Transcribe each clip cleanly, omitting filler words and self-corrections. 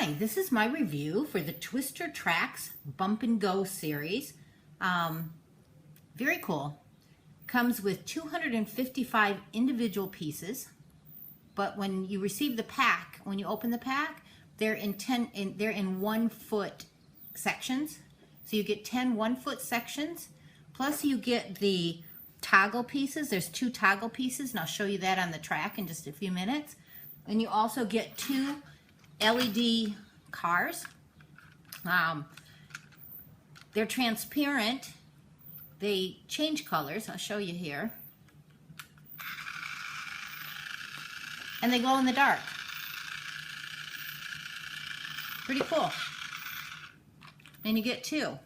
Hi, this is my review for the Twister Tracks Bump and Go series. Very cool. Comes with 255 individual pieces, but when you receive the pack, when you open the pack, they're in 1 foot sections. So you get 10 1-foot sections, plus you get the toggle pieces. There's 2 toggle pieces, and I'll show you that on the track in just a few minutes. And you also get 2 LED cars. They're transparent. They change colors. I'll show you here. And they glow in the dark. Pretty cool. And you get 2.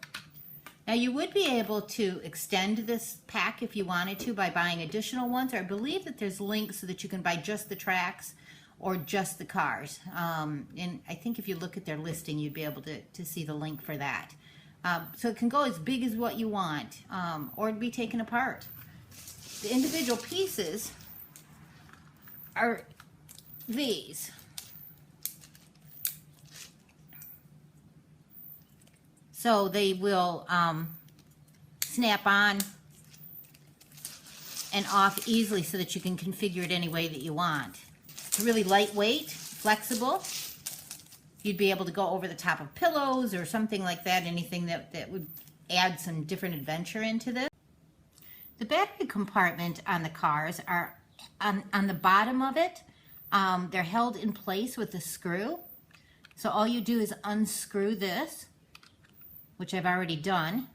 Now you would be able to extend this pack if you wanted to by buying additional ones, or I believe that there's links so that you can buy just the tracks or just the cars. And I think if you look at their listing, you'd be able to see the link for that. So it can go as big as what you want, or be taken apart. The individual pieces are these. So they will snap on and off easily so that you can configure it any way that you want. It's really lightweight, flexible. You'd be able to go over the top of pillows or something like that, anything that would add some different adventure into this. The battery compartment on the cars are on the bottom of it. They're held in place with a screw. So all you do is unscrew this, which I've already done,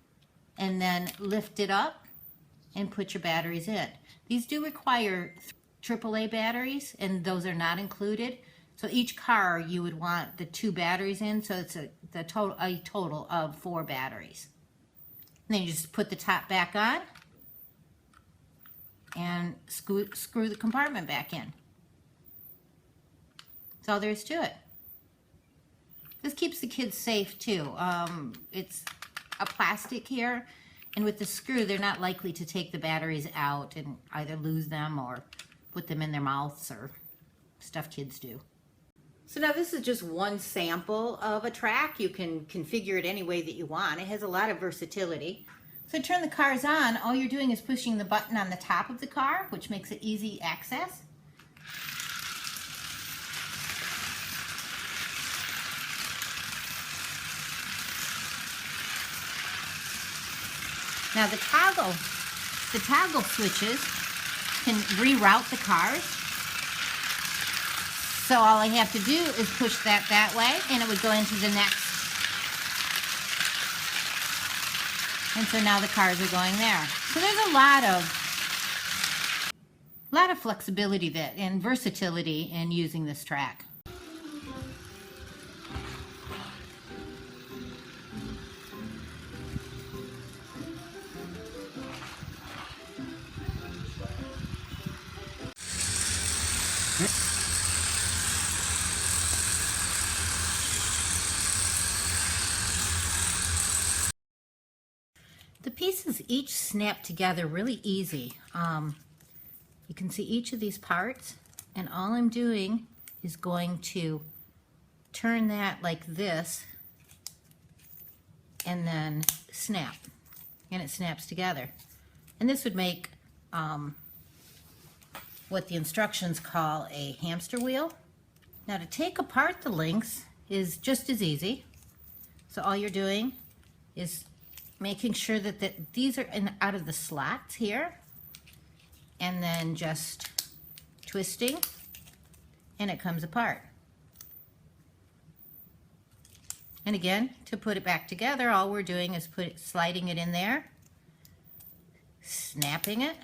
and then lift it up and put your batteries in. These do require AAA batteries, and those are not included. So each car you would want the 2 batteries in, so it's a total of 4 batteries. And then you just put the top back on and screw the compartment back in. That's all there is to it. This keeps the kids safe too. It's a plastic here, and with the screw, they're not likely to take the batteries out and either lose them or put them in their mouths or stuff kids do. So now this is just one sample of a track. You can configure it any way that you want. It has a lot of versatility. So to turn the cars on, all you're doing is pushing the button on the top of the car, which makes it easy access. Now the toggle switches can reroute the cars. So all I have to do is push that way, and it would go into the next. And so now the cars are going there. So there's a lot of flexibility and versatility in using this track. The pieces each snap together really easy. You can see each of these parts, and all I'm doing is going to turn that like this and then snap, and it snaps together. And this would make what the instructions call a hamster wheel. Now to take apart the links is just as easy. So all you're doing is making sure that these are out of the slots here, and then just twisting, and it comes apart. And again, to put it back together, all we're doing is sliding it in there, snapping it,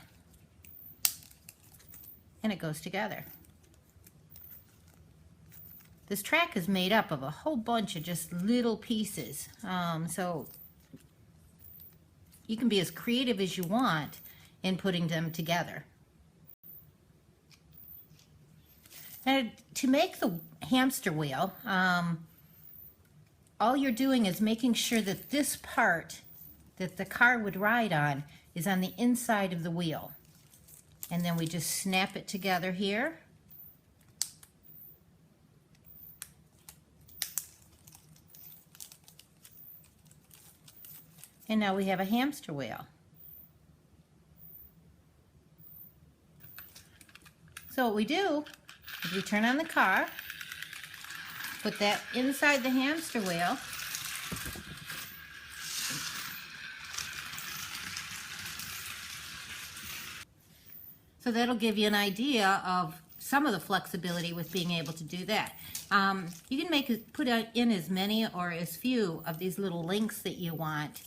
and it goes together. This track is made up of a whole bunch of just little pieces, so you can be as creative as you want in putting them together. And to make the hamster wheel, all you're doing is making sure that this part that the car would ride on is on the inside of the wheel. And then we just snap it together here. And now we have a hamster wheel. So what we do is we turn on the car, put that inside the hamster wheel, so that'll give you an idea of some of the flexibility with being able to do that. You can put in as many or as few of these little links that you want.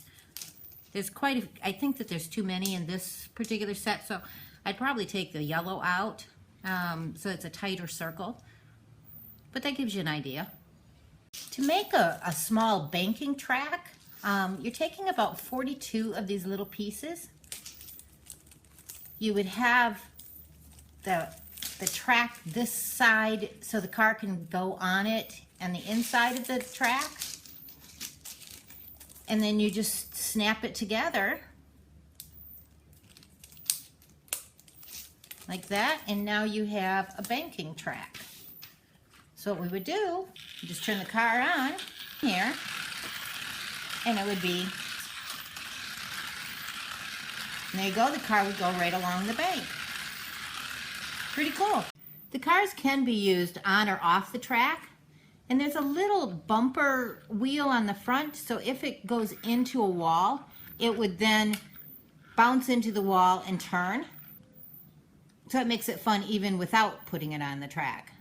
There's I think that there's too many in this particular set, so I'd probably take the yellow out, so it's a tighter circle, but that gives you an idea. To make a small banking track, you're taking about 42 of these little pieces. You would have the track this side so the car can go on it, and the inside of the track, and then you just snap it together like that, and now you have a banking track. So what we would do, you just turn the car on here, and it would be, and there you go, the car would go right along the bank. Pretty cool. The cars can be used on or off the track, and there's a little bumper wheel on the front, so if it goes into a wall, it would then bounce into the wall and turn. So it makes it fun even without putting it on the track.